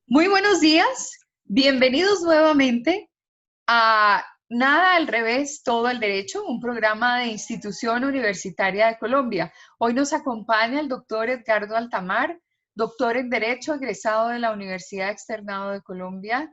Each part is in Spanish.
Muy buenos días, bienvenidos nuevamente a Nada al revés, todo al derecho, un programa de Institución Universitaria de Colombia. Hoy nos acompaña el doctor Edgardo Altamar, doctor en Derecho, egresado de la Universidad Externado de Colombia,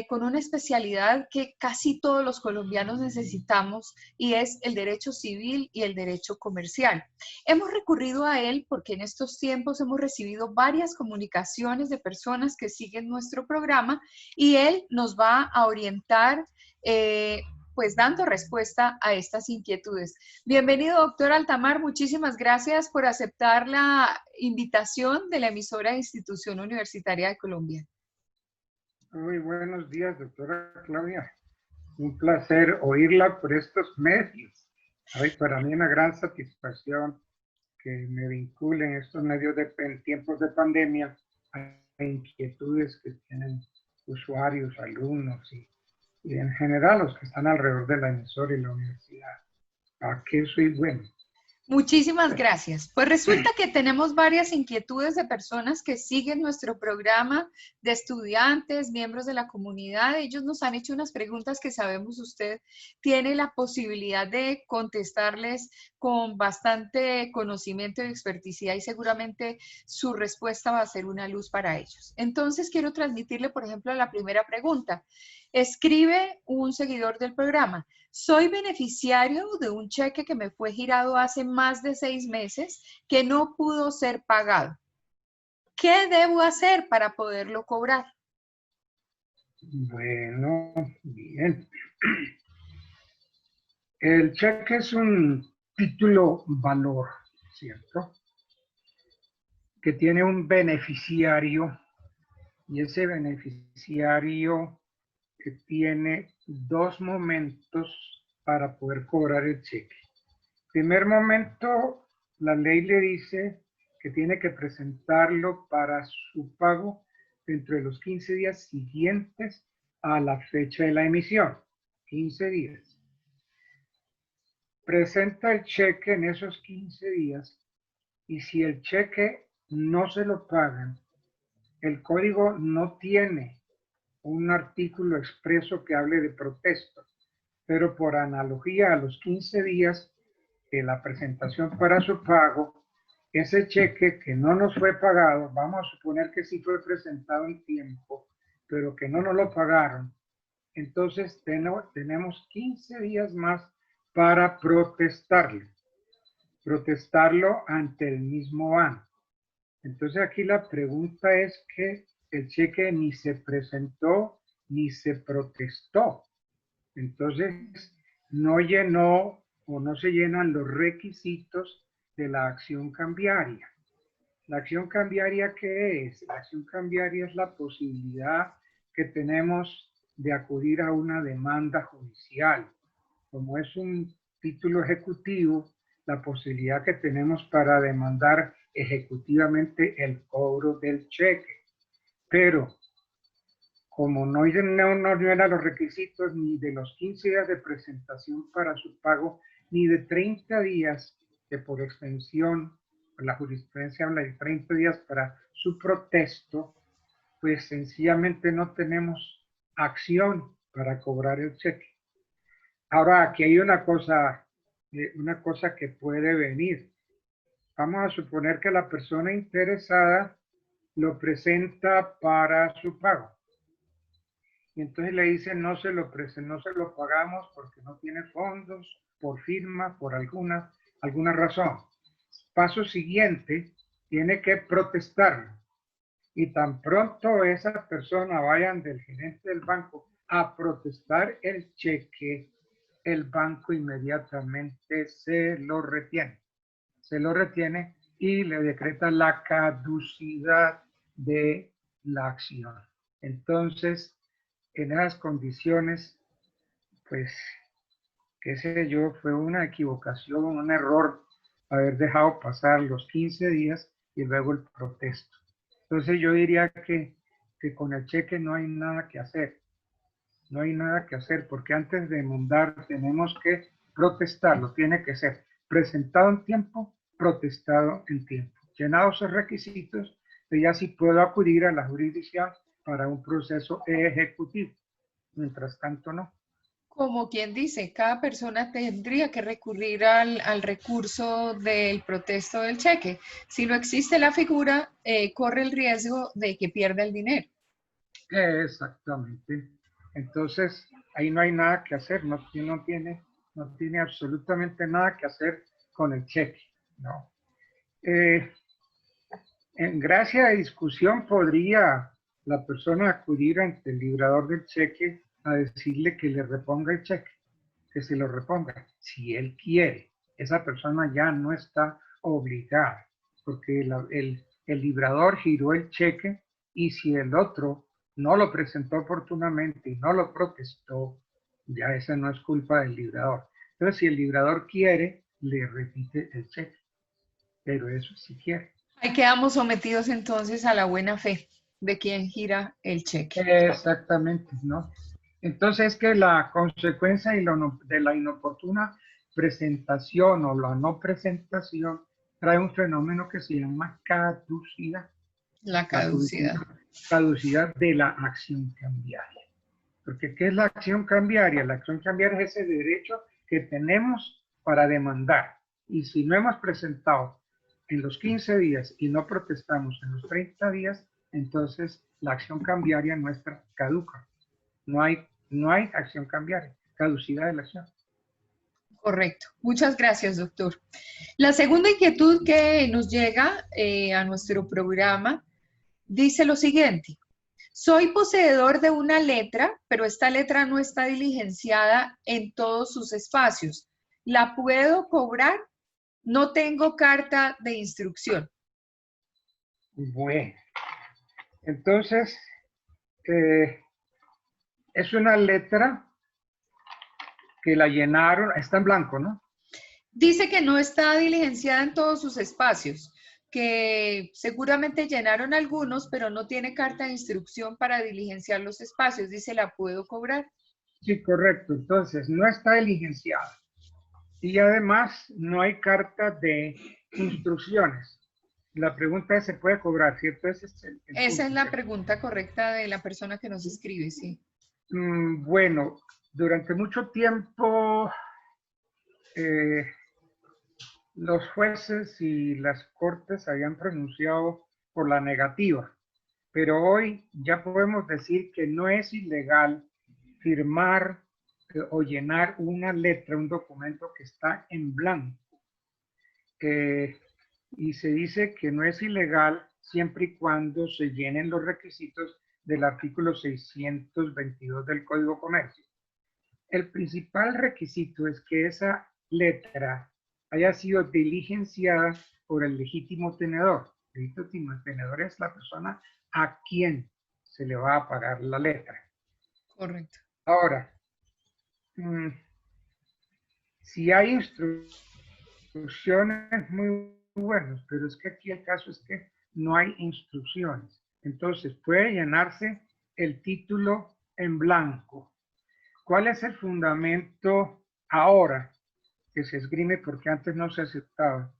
con una especialidad que casi todos los colombianos necesitamos y es el derecho civil y el derecho comercial. Hemos recurrido a él porque en estos tiempos hemos recibido varias comunicaciones de personas que siguen nuestro programa y él nos va a orientar eh, pues dando respuesta a estas inquietudes. Bienvenido, doctor Altamar. Muchísimas gracias por aceptar la invitación de la emisora Institución Universitaria de Colombia. Muy buenos días, doctora Claudia. Un placer oírla por estos medios. Para mí una gran satisfacción que me vinculen estos medios en tiempos de pandemia a inquietudes que tienen usuarios, alumnos y en general los que están alrededor de la emisora y la universidad. ¿A qué soy bueno? Muchísimas gracias. Pues resulta que tenemos varias inquietudes de personas que siguen nuestro programa, de estudiantes, miembros de la comunidad. Ellos nos han hecho unas preguntas que sabemos usted tiene la posibilidad de contestarles con bastante conocimiento y experticidad y seguramente su respuesta va a ser una luz para ellos. Entonces quiero transmitirle, por ejemplo, la primera pregunta. Escribe un seguidor del programa. Soy beneficiario de un cheque que me fue girado hace más de 6 meses que no pudo ser pagado. ¿Qué debo hacer para poderlo cobrar? Bueno, bien. El cheque es un título valor, ¿cierto? Que tiene un beneficiario y ese beneficiario que tiene dos momentos para poder cobrar el cheque. Primer momento, la ley le dice que tiene que presentarlo para su pago dentro de los 15 días siguientes a la fecha de la emisión. 15 días. Presenta el cheque en esos 15 días y si el cheque no se lo pagan, el código no tiene un artículo expreso que hable de protesta, pero por analogía a los 15 días de la presentación para su pago, ese cheque que no nos fue pagado, vamos a suponer que sí fue presentado en tiempo, pero que no nos lo pagaron, entonces tenemos 15 días más para protestarlo ante el mismo banco. Entonces aquí la pregunta es que el cheque ni se presentó ni se protestó. Entonces no llenó o no se llenan los requisitos de la acción cambiaria. ¿La acción cambiaria qué es? La acción cambiaria es la posibilidad que tenemos de acudir a una demanda judicial. Como es un título ejecutivo, la posibilidad que tenemos para demandar ejecutivamente el cobro del cheque. Pero como no llena los requisitos ni de los 15 días de presentación para su pago, ni de 30 días, que por extensión la jurisprudencia habla de 30 días para su protesto, pues sencillamente no tenemos acción para cobrar el cheque. Ahora, aquí hay una cosa que puede venir. Vamos a suponer que la persona interesada lo presenta para su pago. Y entonces le dicen no se lo pagamos porque no tiene fondos, por firma, por alguna razón. Paso siguiente, tiene que protestarlo. Y tan pronto esa persona vayan del gerente del banco a protestar el cheque, el banco inmediatamente se lo retiene y le decreta la caducidad de la acción. Entonces, en esas condiciones, pues, qué sé yo, fue una equivocación, un error haber dejado pasar los 15 días y luego el protesto. Entonces yo diría que con el cheque no hay nada que hacer. No hay nada que hacer porque antes de demandar tenemos que protestarlo. Tiene que ser presentado en tiempo, protestado en tiempo. Llenados esos requisitos, yo ya sí puedo acudir a la jurisdicción para un proceso ejecutivo. Mientras tanto, no. Como quien dice, cada persona tendría que recurrir al recurso del protesto del cheque. Si no existe la figura, corre el riesgo de que pierda el dinero. Exactamente. Entonces, ahí no hay nada que hacer, no tiene absolutamente nada que hacer con el cheque, ¿no? En gracia de discusión podría la persona acudir ante el librador del cheque a decirle que le reponga el cheque, que se lo reponga, si él quiere. Esa persona ya no está obligada, porque el librador giró el cheque y si el otro no lo presentó oportunamente y no lo protestó, ya esa no es culpa del librador. Entonces, si el librador quiere, le repite el cheque, pero eso sí quiere. Ahí quedamos sometidos entonces a la buena fe de quien gira el cheque. Exactamente, ¿no? Entonces, que la consecuencia de la inoportuna presentación o la no presentación trae un fenómeno que se llama caducidad. La La caducidad. caducidad de la acción cambiaria. Porque, ¿qué es la acción cambiaria? La acción cambiaria es ese derecho que tenemos para demandar. Y si no hemos presentado en los 15 días y no protestamos en los 30 días, entonces la acción cambiaria nuestra caduca. No hay acción cambiaria, caducidad de la acción. Correcto. Muchas gracias, doctor. La segunda inquietud que nos llega a nuestro programa dice lo siguiente. Soy poseedor de una letra, pero esta letra no está diligenciada en todos sus espacios. ¿La puedo cobrar? No tengo carta de instrucción. Bueno, entonces es una letra que la llenaron, está en blanco, ¿no? Dice que no está diligenciada en todos sus espacios, que seguramente llenaron algunos, pero no tiene carta de instrucción para diligenciar los espacios. Dice, ¿la puedo cobrar? Sí, correcto. Entonces, no está diligenciada. Y además, no hay carta de instrucciones. La pregunta es, ¿se puede cobrar? ¿Cierto? Ese es el Esa punto, es la ¿cierto? pregunta correcta de la persona que nos escribe, sí. Bueno, durante mucho tiempo los jueces y las cortes habían pronunciado por la negativa, pero hoy ya podemos decir que no es ilegal firmar o llenar una letra, un documento que está en blanco. Y se dice que no es ilegal siempre y cuando se llenen los requisitos del artículo 622 del Código Comercio. El principal requisito es que esa letra haya sido diligenciada por el legítimo tenedor. El legítimo tenedor es la persona a quien se le va a pagar la letra. Correcto. Ahora, si hay instrucciones muy buenas, pero es que aquí el caso es que no hay instrucciones. Entonces puede llenarse el título en blanco. ¿Cuál es el fundamento ahora que se esgrime, porque antes no se aceptaba,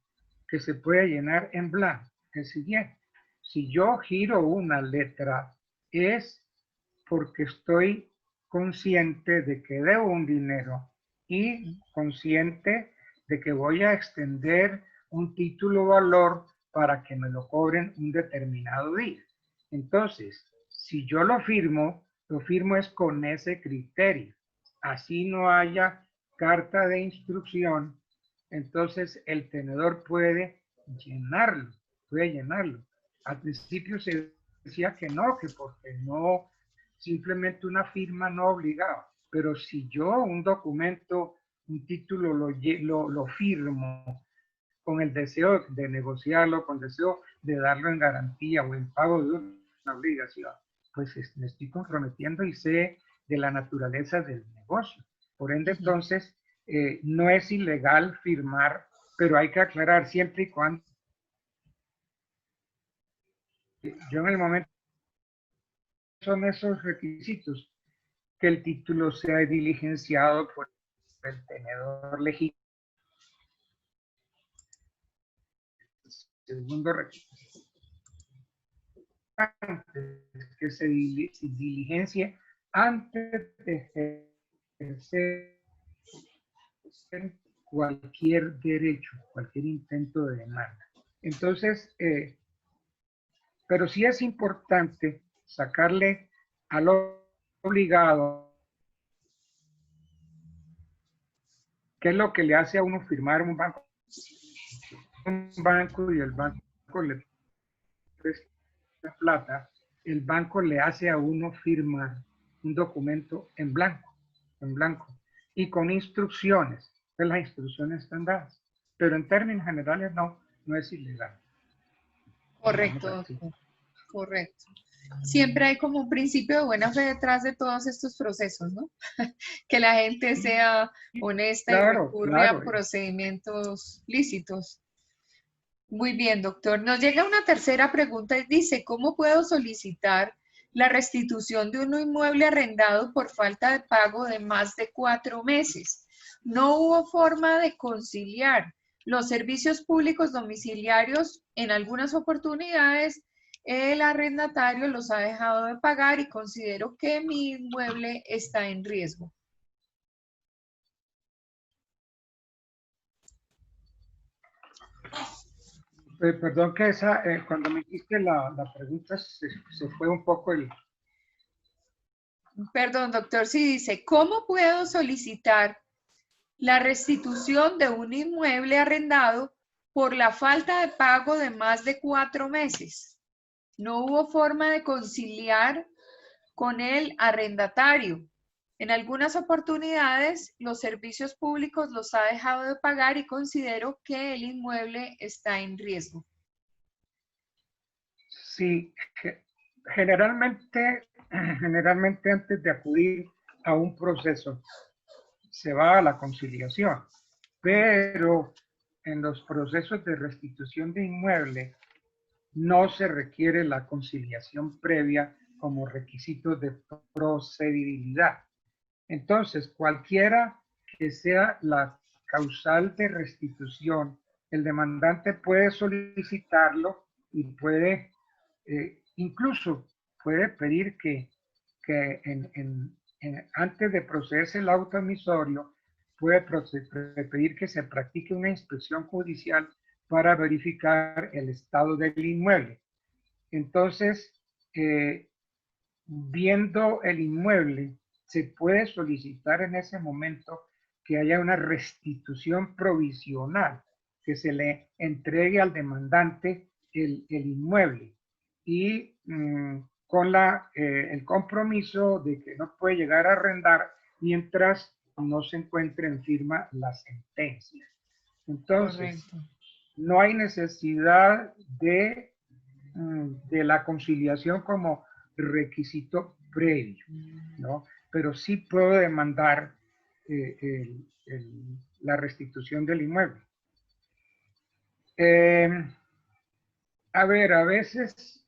que se puede llenar en blanco? El siguiente: si yo giro una letra, es porque estoy consciente de que debo un dinero y consciente de que voy a extender un título valor para que me lo cobren un determinado día. Entonces, si yo lo firmo es con ese criterio. Así no haya carta de instrucción, entonces el tenedor puede llenarlo. Al principio se decía que no, que porque no, simplemente una firma no obligaba. Pero si yo un documento, un título lo firmo con el deseo de negociarlo, con el deseo de darlo en garantía o en pago de una obligación, pues me estoy comprometiendo y sé de la naturaleza del negocio. Por ende, entonces, no es ilegal firmar, pero hay que aclarar siempre y cuando yo en el momento son esos requisitos, que el título sea diligenciado por el tenedor legítimo. Segundo requisito, que se diligencie antes de ejercer cualquier derecho, cualquier intento de demanda. Entonces, pero sí es importante sacarle al obligado qué es lo que le hace a uno firmar un banco y el banco le presta plata, el banco le hace a uno firmar un documento en blanco, y con instrucciones. Pues las instrucciones están dadas, pero en términos generales no es ilegal. Correcto, doctor. Correcto. Siempre hay como un principio de buena fe detrás de todos estos procesos, ¿no? Que la gente sea honesta y Claro, recurre a claro. procedimientos lícitos. Muy bien, doctor. Nos llega una tercera pregunta y dice, ¿cómo puedo solicitar la restitución de un inmueble arrendado por falta de pago de más de 4 meses? No hubo forma de conciliar los servicios públicos domiciliarios. En algunas oportunidades, el arrendatario los ha dejado de pagar y considero que mi inmueble está en riesgo. Perdón que cuando me hiciste la pregunta se fue un poco el... Perdón, doctor, sí dice, ¿cómo puedo solicitar la restitución de un inmueble arrendado por la falta de pago de más de 4 meses? No hubo forma de conciliar con el arrendatario. En algunas oportunidades, los servicios públicos los ha dejado de pagar y considero que el inmueble está en riesgo. Sí, generalmente antes de acudir a un proceso, se va a la conciliación, pero en los procesos de restitución de inmueble no se requiere la conciliación previa como requisito de procedibilidad. Entonces, cualquiera que sea la causal de restitución, el demandante puede solicitarlo y puede, incluso puede pedir que antes de procederse el auto emisorio, puede pedir que se practique una inspección judicial para verificar el estado del inmueble. Entonces, viendo el inmueble, se puede solicitar en ese momento que haya una restitución provisional, que se le entregue al demandante el inmueble y con el compromiso de que no puede llegar a arrendar mientras no se encuentre en firma la sentencia. Entonces, correcto, no hay necesidad de la conciliación como requisito previo, ¿no? Pero sí puedo demandar la restitución del inmueble. A ver, a veces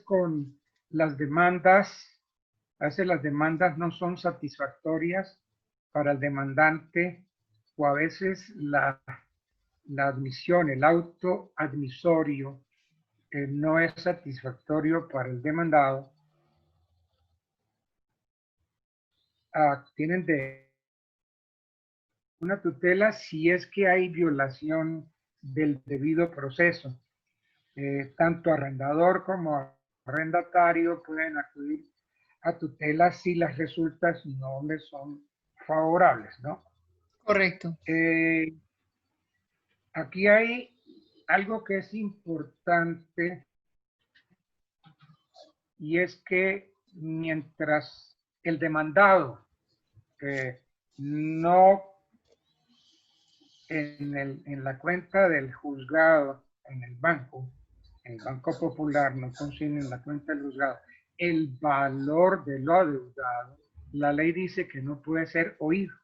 con las demandas, a veces las demandas no son satisfactorias para el demandante, o a veces la admisión, el auto admisorio no es satisfactorio para el demandado. Tienen de una tutela si es que hay violación del debido proceso. Tanto arrendador como arrendatario pueden acudir a tutela si las resultas no les son favorables, ¿no? Correcto. Aquí hay algo que es importante, y es que mientras el demandado no en la cuenta del juzgado, en el Banco Popular, no consigna en la cuenta del juzgado el valor de lo adeudado, la ley dice que no puede ser oído.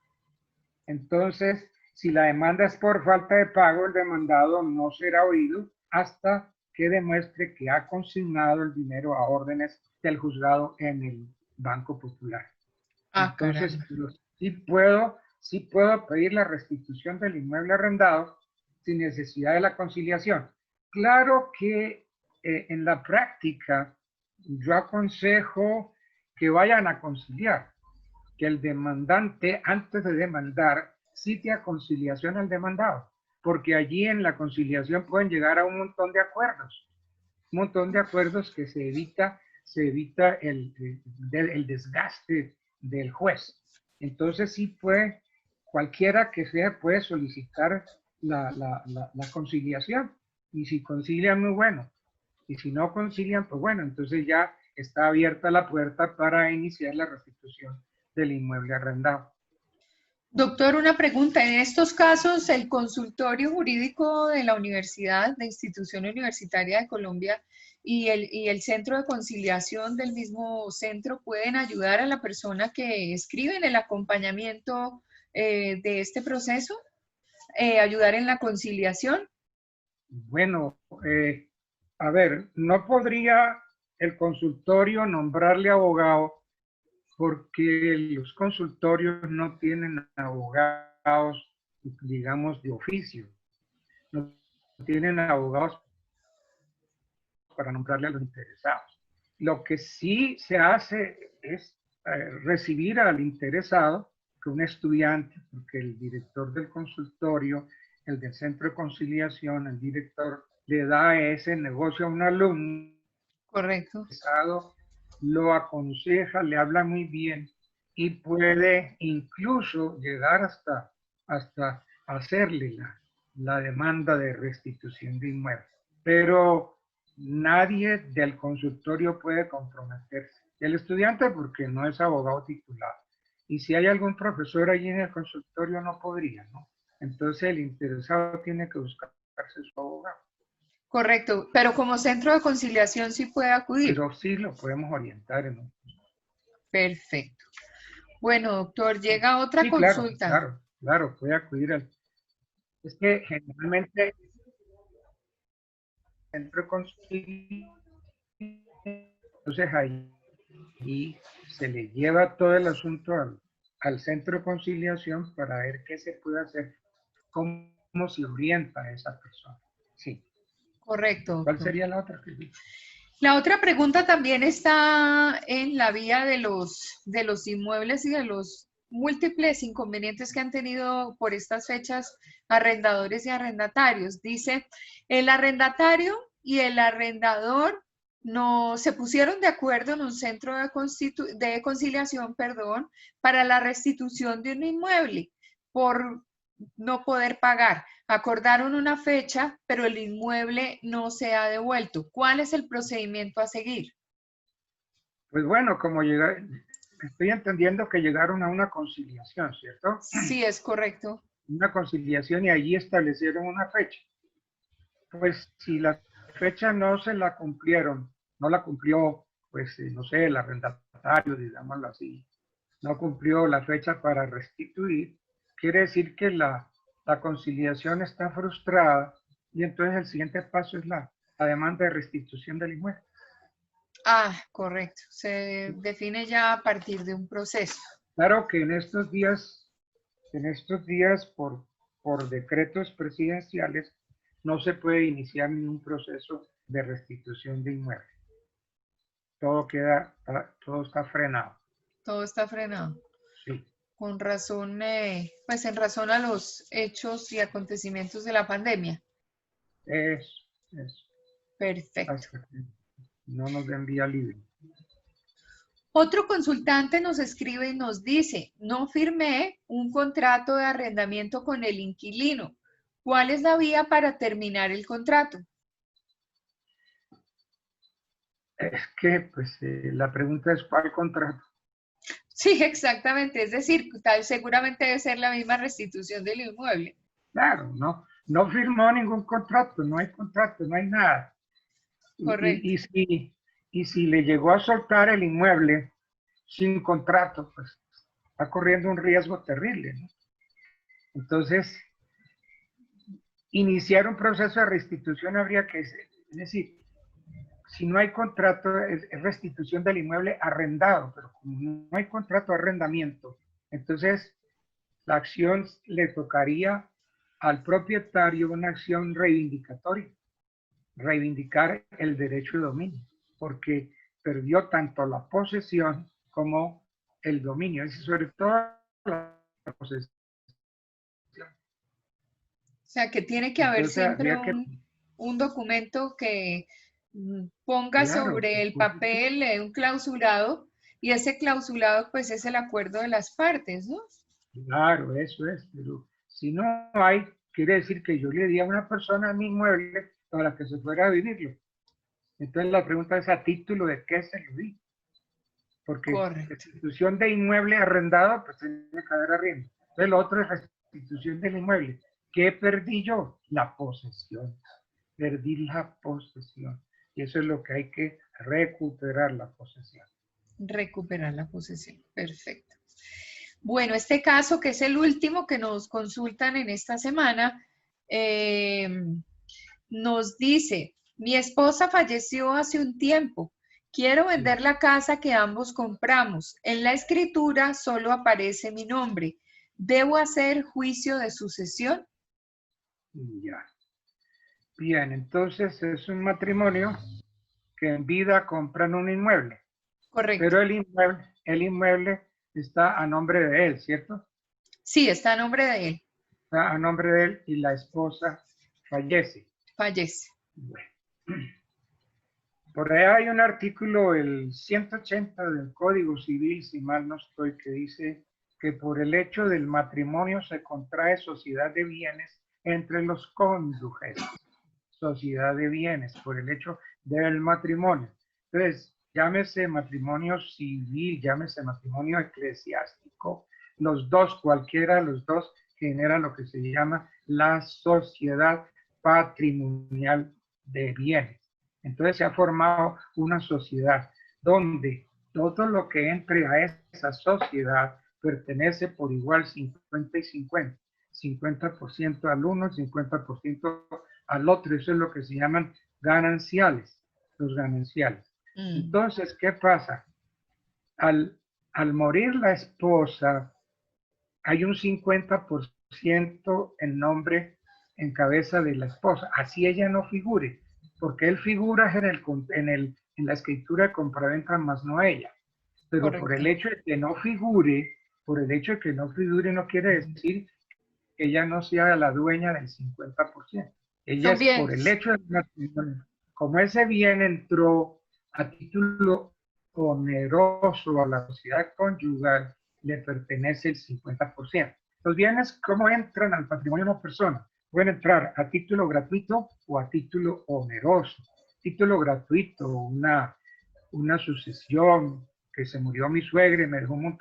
Entonces, si la demanda es por falta de pago, el demandado no será oído hasta que demuestre que ha consignado el dinero a órdenes del juzgado en el Banco Popular. Entonces, sí puedo pedir la restitución del inmueble arrendado sin necesidad de la conciliación. Claro que en la práctica yo aconsejo que vayan a conciliar, que el demandante antes de demandar cite a conciliación al demandado, porque allí en la conciliación pueden llegar a un montón de acuerdos que se evita el desgaste del juez. Entonces sí puede, cualquiera que sea puede solicitar la conciliación, y si concilian, muy bueno, y si no concilian, pues bueno, entonces ya está abierta la puerta para iniciar la restitución del inmueble arrendado. Doctor, una pregunta. En estos casos, el consultorio jurídico de la universidad, de Institución Universitaria de Colombia y el centro de conciliación del mismo centro pueden ayudar a la persona que escribe en el acompañamiento de este proceso, ayudar en la conciliación. Bueno, a ver, no podría el consultorio nombrarle abogado porque los consultorios no tienen abogados, digamos, de oficio. No tienen abogados para nombrarle a los interesados. Lo que sí se hace es recibir al interesado, que un estudiante, porque el director del consultorio, el del centro de conciliación, el director le da ese negocio a un alumno. Correcto. Lo aconseja, le habla muy bien y puede incluso llegar hasta hacerle la demanda de restitución de inmueble. Pero nadie del consultorio puede comprometerse. El estudiante porque no es abogado titulado. Y si hay algún profesor allí en el consultorio no podría, ¿no? Entonces el interesado tiene que buscarse su abogado. Correcto, pero como centro de conciliación sí puede acudir. Pero sí lo podemos orientar en un... Perfecto. Bueno, doctor, llega otra Sí, consulta. claro, puede acudir al... Es que generalmente el centro de conciliación, entonces ahí se le lleva todo el asunto al centro de conciliación para ver qué se puede hacer, cómo se orienta a esa persona. Sí. Correcto, ¿Cuál doctor. sería la otra? La otra pregunta también está en la vía de los inmuebles y de los múltiples inconvenientes que han tenido por estas fechas arrendadores y arrendatarios. Dice, el arrendatario y el arrendador no se pusieron de acuerdo en un centro de conciliación, perdón, para la restitución de un inmueble por no poder pagar. Acordaron una fecha, pero el inmueble no se ha devuelto. ¿Cuál es el procedimiento a seguir? Pues bueno, estoy entendiendo que llegaron a una conciliación, ¿cierto? Sí, es correcto. Una conciliación y allí establecieron una fecha. Pues si la fecha no se la cumplieron, no la cumplió, pues no sé, el arrendatario, digámoslo así, no cumplió la fecha para restituir, quiere decir que la conciliación está frustrada y entonces el siguiente paso es la demanda de restitución del inmueble. Ah, correcto. Se define ya a partir de un proceso. Claro que en estos días por decretos presidenciales no se puede iniciar ningún proceso de restitución de inmueble. Todo está frenado. Todo está frenado. Sí. Con razón, pues en razón a los hechos y acontecimientos de la pandemia. Es. Perfecto. Hasta que no nos den vía libre. Otro consultante nos escribe y nos dice, no firmé un contrato de arrendamiento con el inquilino. ¿Cuál es la vía para terminar el contrato? Es que, pues, la pregunta es ¿cuál contrato? Sí, exactamente. Es decir, seguramente debe ser la misma restitución del inmueble. Claro, no firmó ningún contrato, no hay nada. Correcto. Y si le llegó a soltar el inmueble sin contrato, pues está corriendo un riesgo terrible, ¿no? Entonces, iniciar un proceso de restitución habría que, es decir, si no hay contrato, es restitución del inmueble arrendado, pero como no hay contrato de arrendamiento, entonces la acción le tocaría al propietario una acción reivindicatoria, reivindicar el derecho de dominio, porque perdió tanto la posesión como el dominio, y sobre todo la posesión. O sea, que tiene que haber Entonces siempre habría que, un documento que ponga claro, sobre el papel un clausulado, y ese clausulado pues es el acuerdo de las partes, ¿no? claro, eso es, pero si no hay, quiere decir que yo le di a una persona mi inmueble para que se fuera a vivirlo. Entonces la pregunta es, ¿a título de qué se lo di? Porque Correcto. restitución de inmueble arrendado, pues tiene que haber arriendo. Entonces lo otro es restitución del inmueble. ¿Qué perdí yo? La posesión. Perdí la posesión. Y eso es lo que hay que recuperar, la posesión. Recuperar la posesión. Perfecto. Bueno, este caso, que es el último que nos consultan en esta semana, eh, nos dice, mi esposa falleció hace un tiempo. Quiero vender la casa que ambos compramos. En la escritura solo aparece mi nombre. ¿Debo hacer juicio de sucesión? Ya. Bien, entonces es un matrimonio que en vida compran un inmueble, Correcto. pero el inmueble está a nombre de él, ¿cierto? Sí, está a nombre de él. Está a nombre de él y la esposa fallece. Fallece. Bueno. Por ahí hay un artículo, el 180 del Código Civil, si mal no estoy, que dice que por el hecho del matrimonio se contrae sociedad de bienes entre los cónyuges. Sociedad de bienes, por el hecho del matrimonio. Entonces, llámese matrimonio civil, llámese matrimonio eclesiástico, los dos, cualquiera de los dos, genera lo que se llama la sociedad patrimonial de bienes. Entonces se ha formado una sociedad donde todo lo que entre a esa sociedad pertenece por igual 50 y 50. 50% al uno, 50% al otro. Eso es lo que se llaman gananciales, los gananciales. Entonces, ¿qué pasa? Al morir la esposa, hay un 50% en nombre, en cabeza de la esposa, así ella no figure, porque él figura en la escritura de compraventa, más no ella. Pero por Correcto. el hecho de que no figure, por el hecho de que no figure, no quiere decir que ella no sea la dueña del 50%. Ella Son es por el bienes. hecho del matrimonio. Como ese bien entró a título oneroso a la sociedad conyugal, le pertenece el 50%. Los bienes, ¿cómo entran al patrimonio de una persona? Pueden entrar a título gratuito o a título oneroso. Título gratuito, una sucesión, que se murió mi suegra y me dejó un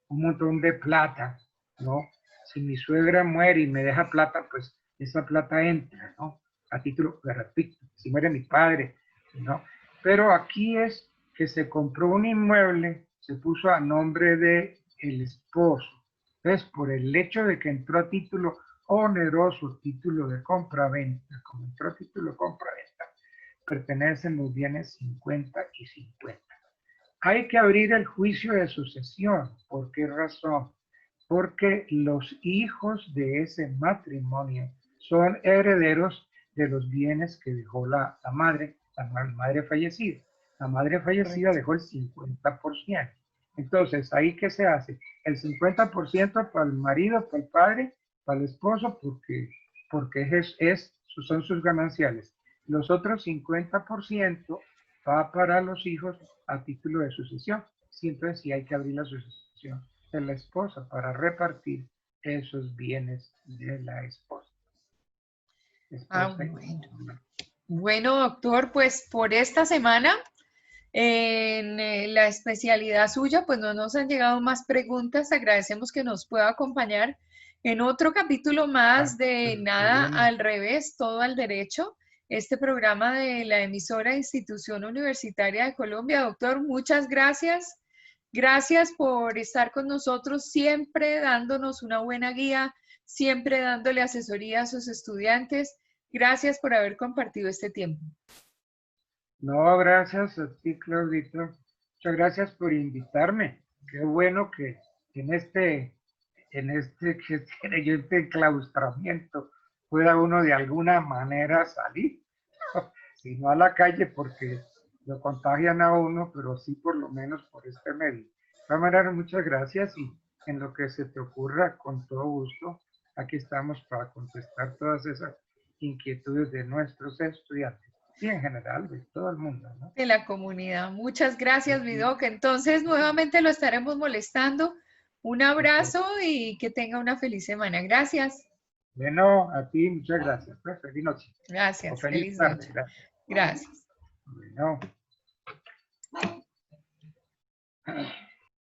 montón de plata, ¿no? Si mi suegra muere y me deja plata, pues esa plata entra, ¿no? A título gratuito. Si muere mi padre, ¿no? Pero aquí es que se compró un inmueble, se puso a nombre de el esposo. Entonces, por el hecho de que entró a título oneroso, título de compra-venta, como entró a título de compra-venta, pertenecen los bienes 50 y 50. Hay que abrir el juicio de sucesión. ¿Por qué razón? Porque los hijos de ese matrimonio son herederos de los bienes que dejó la madre fallecida. La madre fallecida Correcto. dejó el 50%. Entonces, ¿ahí qué se hace? El 50% para el marido, para el padre, para el esposo, porque son sus gananciales. Los otros 50% va para los hijos a título de sucesión. Siempre sí hay que abrir la sucesión de la esposa para repartir esos bienes de la esposa. Bueno. Bueno, doctor, pues por esta semana, en la especialidad suya, pues no nos han llegado más preguntas. Agradecemos que nos pueda acompañar en otro capítulo más de Nada al Revés, Todo al Derecho, este programa de la emisora Institución Universitaria de Colombia. Doctor, muchas gracias. Gracias por estar con nosotros, siempre dándonos una buena guía, siempre dándole asesoría a sus estudiantes. Gracias por haber compartido este tiempo. No, gracias a ti, Claudito. Muchas gracias por invitarme. Qué bueno que en este enclaustramiento pueda uno de alguna manera salir y no a la calle, porque lo contagian a uno, pero sí por lo menos por este medio. De todas maneras, muchas gracias y en lo que se te ocurra, con todo gusto, aquí estamos para contestar todas esas inquietudes de nuestros estudiantes y en general de todo el mundo, ¿no? De la comunidad. Muchas gracias, Vidoc. Entonces, nuevamente lo estaremos molestando. Un abrazo y que tenga una feliz semana. Gracias. Bueno, a ti muchas gracias. Pues, feliz noche. O Gracias. feliz Feliz tarde. noche. Gracias. Gracias. Bueno.